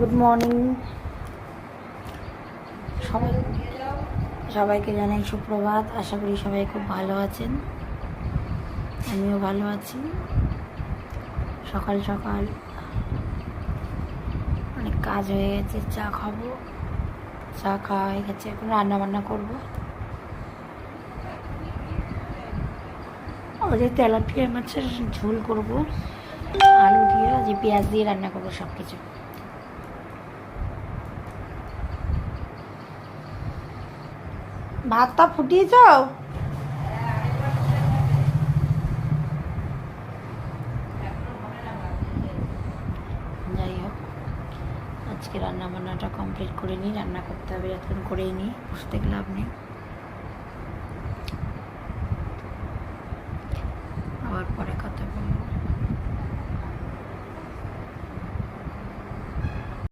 Good morning সবাইকে জানাই সুপ্রভাত। আশা করি সবাই খুব ভালো আছেন, আমিও ভালো আছি। সকাল সকাল অনেক কাজ হয়ে গেছে, চা খাবো, চা খাওয়া হয়ে গেছে, এখন রান্না বান্না করবো। আমাদের তেলাপিয়া মাছের ঝোল করবো, আলু দিয়ে যে পেঁয়াজ দিয়ে রান্না করবো সব কিছু। ভাতটা ফুটিয়েছ? যাই হোক, আজকে রান্না বান্নাটা কমপ্লিট করে নিই। রান্না করতে হবে, এখন করেই নিই, বসতে লাভ নেই।